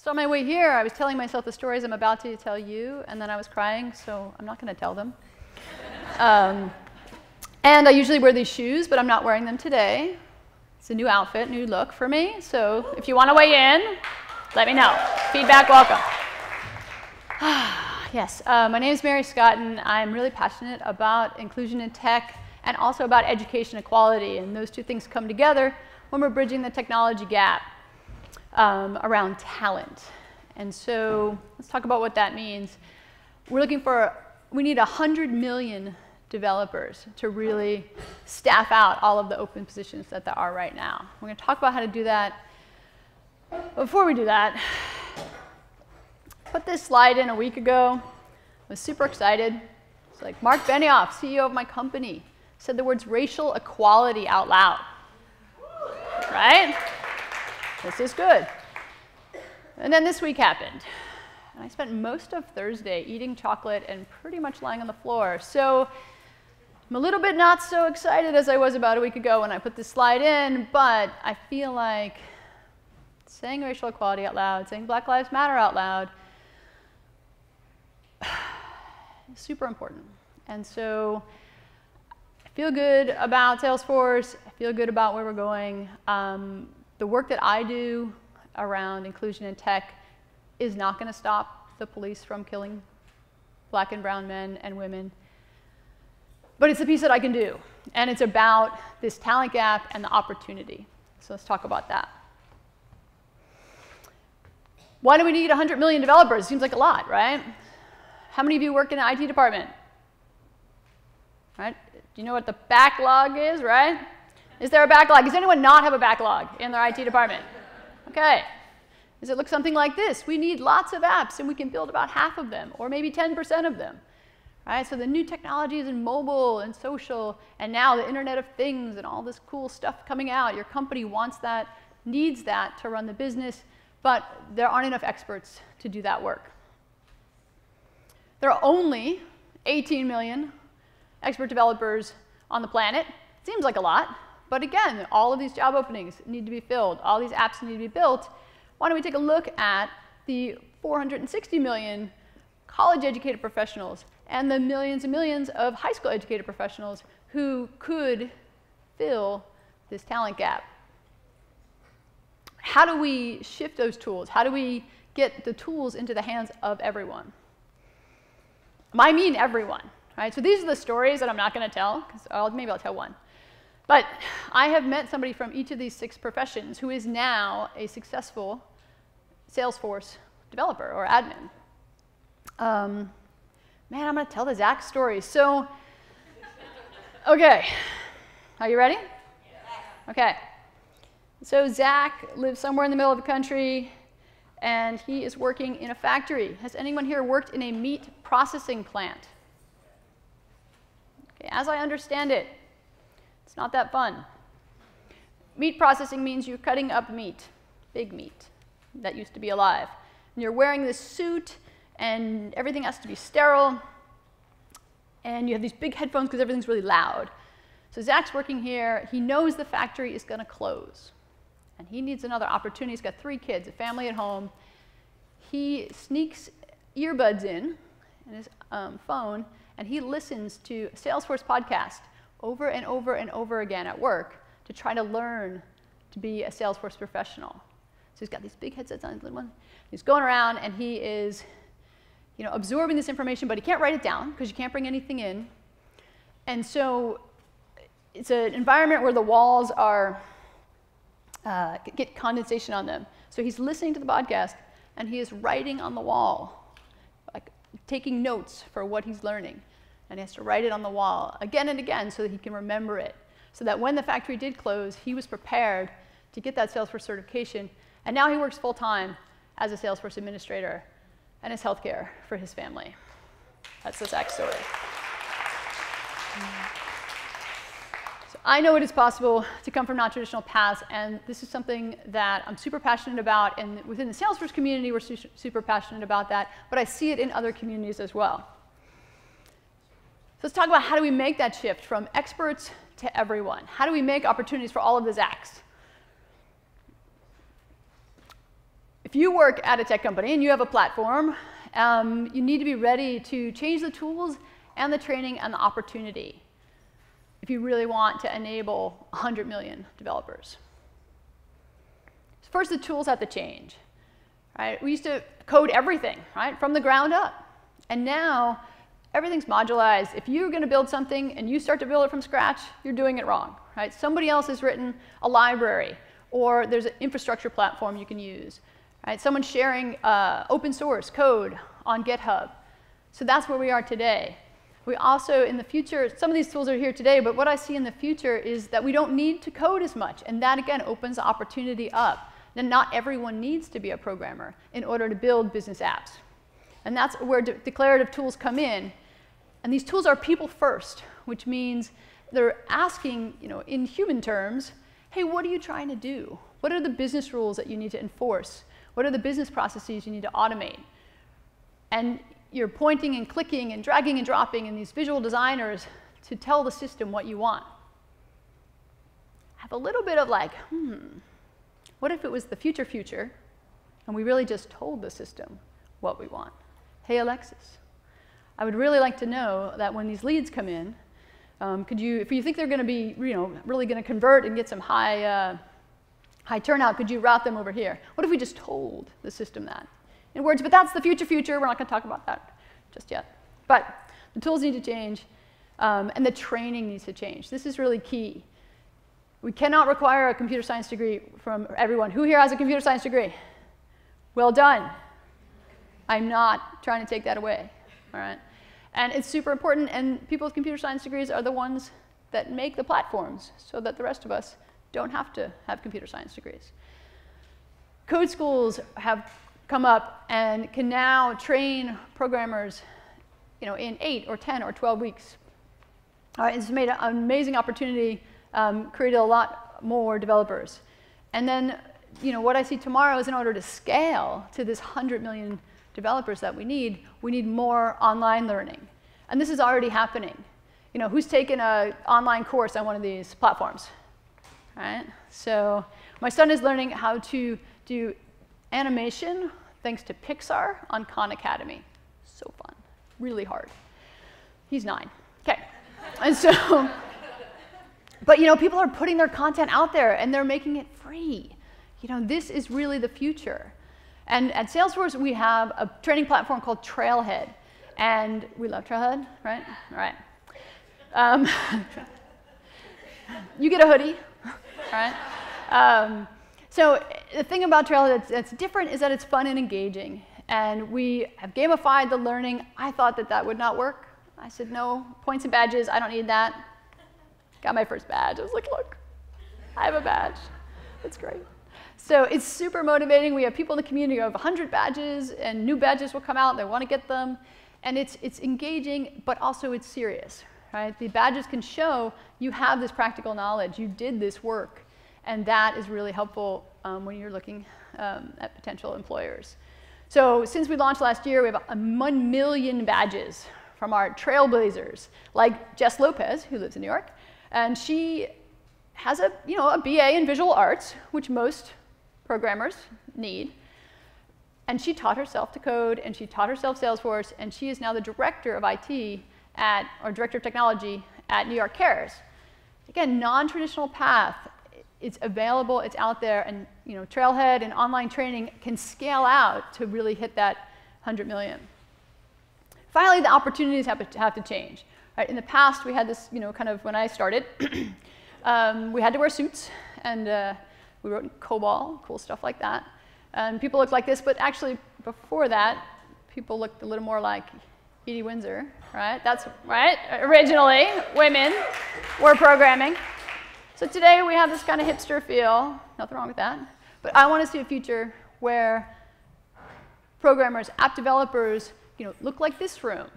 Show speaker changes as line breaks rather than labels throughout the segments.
So on my way here, I was telling myself the stories I'm about to tell you, and then I was crying, so I'm not going to tell them. And I usually wear these shoes, but I'm not wearing them today. It's a new outfit, new look for me. So if you want to weigh in, let me know. Feedback, welcome. Yes, my name is Mary Scotton. I'm really passionate about inclusion in tech and also about education equality. And those two things come together when we're bridging the technology gap around talent. And so let's talk about what that means. We need 100 million developers to really staff out all of the open positions that there are right now. We're going to talk about how to do that. Before we do that, put this slide in a week ago. I was super excited. It's like Mark Benioff, CEO of my company, said the words racial equality out loud. Right? This is good. And then this week happened. And I spent most of Thursday eating chocolate and pretty much lying on the floor. So I'm a little bit not so excited as I was about a week ago when I put this slide in, but I feel like saying racial equality out loud, saying Black Lives Matter out loud, is super important. And so I feel good about Salesforce. I feel good about where we're going. The work that I do around inclusion in tech is not going to stop the police from killing Black and brown men and women. But it's a piece that I can do. And it's about this talent gap and the opportunity. So let's talk about that. Why do we need 100 million developers? Seems like a lot, right? How many of you work in an IT department? Right? Do you know what the backlog is, right? Is there a backlog? Does anyone not have a backlog in their IT department? Okay. Does it look something like this? We need lots of apps, and we can build about half of them, or maybe 10% of them. Right? So the new technologies in mobile and social, and now the Internet of Things and all this cool stuff coming out. Your company wants that, needs that to run the business, but there aren't enough experts to do that work. There are only 18 million expert developers on the planet. Seems like a lot, but again, all of these job openings need to be filled. All these apps need to be built. Why don't we take a look at the 460 million college-educated professionals and the millions and millions of high school-educated professionals who could fill this talent gap. How do we shift those tools? How do we get the tools into the hands of everyone? I mean everyone, right? So these are the stories that I'm not going to tell, because maybe I'll tell one. But I have met somebody from each of these 6 professions who is now a successful Salesforce developer or admin. Man, I'm going to tell the Zach story. So, okay, are you ready? Okay. So Zach lives somewhere in the middle of the country, and he is working in a factory. Has anyone here worked in a meat processing plant? Okay, as I understand it, it's not that fun. Meat processing means you're cutting up meat, big meat, that used to be alive. And you're wearing this suit, and everything has to be sterile, and you have these big headphones because everything's really loud. So Zach's working here. He knows the factory is going to close, and he needs another opportunity. He's got 3 kids, a family at home. He sneaks earbuds in his phone, and he listens to a Salesforce podcast over and over and over again at work to try to learn to be a Salesforce professional. So he's got these big headsets on, his little one. He's going around, and he is absorbing this information, but he can't write it down because you can't bring anything in. And so it's an environment where the walls are get condensation on them. So he's listening to the podcast, and he is writing on the wall, like taking notes for what he's learning. And he has to write it on the wall again and again so that he can remember it. So that when the factory did close, he was prepared to get that Salesforce certification. And now he works full-time as a Salesforce administrator and his healthcare for his family. That's the Zach story. So I know it is possible to come from non-traditional paths, and this is something that I'm super passionate about. And within the Salesforce community, we're super passionate about that, but I see it in other communities as well. So let's talk about how do we make that shift from experts to everyone? How do we make opportunities for all of the Zachs? If if you work at a tech company and you have a platform, you need to be ready to change the tools and the training and the opportunity if you really want to enable 100 million developers. First, the tools have to change. Right? We used to code everything, right, from the ground up. And now, everything's modularized. If you're going to build something and you start to build it from scratch, you're doing it wrong. Right? Somebody else has written a library, or there's an infrastructure platform you can use. Right? Someone's sharing open source code on GitHub. So that's where we are today. We also, in the future, some of these tools are here today, but what I see in the future is that we don't need to code as much. And that, again, opens the opportunity up. And not everyone needs to be a programmer in order to build business apps. And that's where declarative tools come in. And these tools are people first, which means they're asking, in human terms, hey, what are you trying to do? What are the business rules that you need to enforce? What are the business processes you need to automate? And you're pointing and clicking and dragging and dropping in these visual designers to tell the system what you want. Have a little bit of like, what if it was the future, and we really just told the system what we want? Hey, Alexis, I would really like to know that when these leads come in, if you think they're going to be, really going to convert and get some high turnout, could you route them over here? What if we just told the system that? In words, but that's the future. We're not going to talk about that just yet. But the tools need to change, and the training needs to change. This is really key. We cannot require a computer science degree from everyone. Who here has a computer science degree? Well done. I'm not trying to take that away. All right? And it's super important, and people with computer science degrees are the ones that make the platforms so that the rest of us don't have to have computer science degrees. Code schools have come up and can now train programmers in 8 or 10 or 12 weeks. It's made an amazing opportunity, created a lot more developers. And then what I see tomorrow is in order to scale to this 100 million developers that we need more online learning. And this is already happening. Who's taken an online course on one of these platforms? Right? So my son is learning how to do animation thanks to Pixar on Khan Academy. So fun. Really hard. He's 9. OK. And so, but people are putting their content out there, and they're making it free. This is really the future. And at Salesforce, we have a training platform called Trailhead. And we love Trailhead, right? All right. You get a hoodie, right? So the thing about Trailhead that's different is that it's fun and engaging. And we have gamified the learning. I thought that would not work. I said, no, points and badges, I don't need that. Got my first badge. I was like, look, I have a badge. It's great. So it's super motivating. We have people in the community who have 100 badges, and new badges will come out. They want to get them. And it's engaging, but also it's serious. Right? The badges can show you have this practical knowledge. You did this work. And that is really helpful when you're looking at potential employers. So since we launched last year, we have 1 million badges from our trailblazers, like Jess Lopez, who lives in New York. And she has a BA in visual arts, which most programmers need. And she taught herself to code, and she taught herself Salesforce, and she is now the director of IT or director of technology at New York Cares. Again, non-traditional path. It's available, it's out there, and Trailhead and online training can scale out to really hit that 100 million. Finally, the opportunities have to change. Right? In the past, we had this, kind of when I started, we had to wear suits, and we wrote in COBOL, cool stuff like that. And people looked like this, but actually, before that, people looked a little more like Edie Windsor, right? That's right. Originally, women were programming. So today, we have this kind of hipster feel. Nothing wrong with that. But I want to see a future where programmers, app developers, look like this room,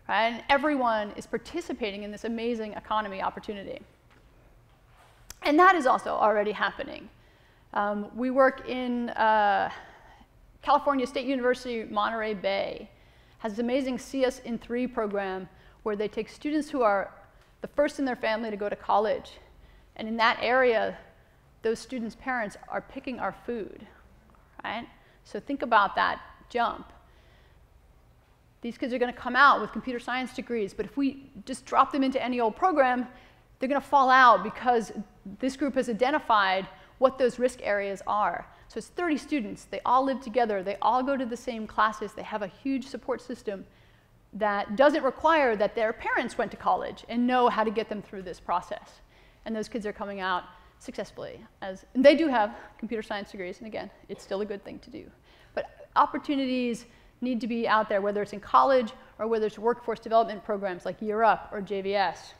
right? And everyone is participating in this amazing economy opportunity. And that is also already happening. We work in California State University, Monterey Bay, has this amazing CS in 3 program where they take students who are the first in their family to go to college. And in that area, those students' parents are picking our food, right? So think about that jump. These kids are going to come out with computer science degrees, but if we just drop them into any old program, they're going to fall out because this group has identified what those risk areas are. So it's 30 students. They all live together. They all go to the same classes. They have a huge support system that doesn't require that their parents went to college and know how to get them through this process. And those kids are coming out successfully. And they do have computer science degrees, and again, it's still a good thing to do. But opportunities need to be out there, whether it's in college or whether it's workforce development programs like Year Up or JVS.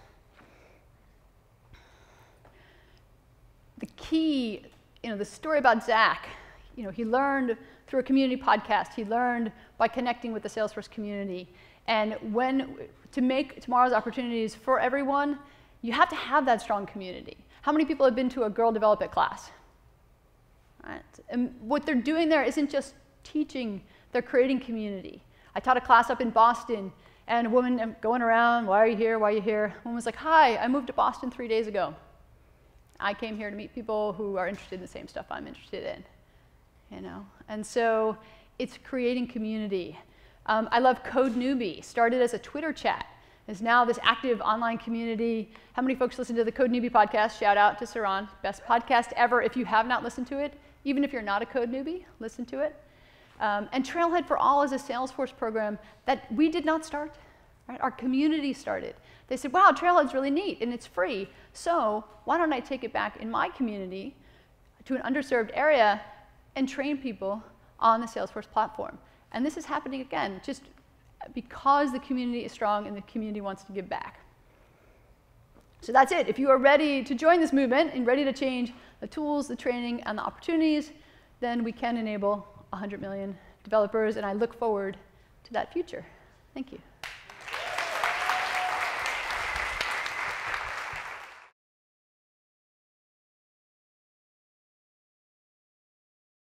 The key, the story about Zach, he learned through a community podcast. He learned by connecting with the Salesforce community. And to make tomorrow's opportunities for everyone, you have to have that strong community. How many people have been to a Girl Develop It class? Right. And what they're doing there isn't just teaching, they're creating community. I taught a class up in Boston, and a woman going around, why are you here, why are you here? A woman was like, hi, I moved to Boston 3 days ago. I came here to meet people who are interested in the same stuff I'm interested in. And so it's creating community. I love Code Newbie. Started as a Twitter chat. Is now this active online community. How many folks listen to the Code Newbie podcast? Shout out to Saran. Best podcast ever. If you have not listened to it, even if you're not a Code Newbie, listen to it. And Trailhead for All is a Salesforce program that we did not start. Right? Our community started. They said, wow, Trailhead's really neat, and it's free. So why don't I take it back in my community to an underserved area and train people on the Salesforce platform? And this is happening again, just because the community is strong and the community wants to give back. So that's it. If you are ready to join this movement and ready to change the tools, the training, and the opportunities, then we can enable 100 million developers, and I look forward to that future. Thank you.